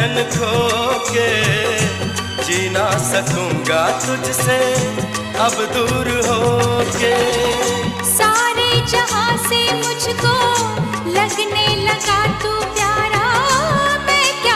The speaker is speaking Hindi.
चैन खो के, जी ना सकूंगा तुझसे अब दूर होके। सारे जहां से मुझको लगने लगा तू प्यारा,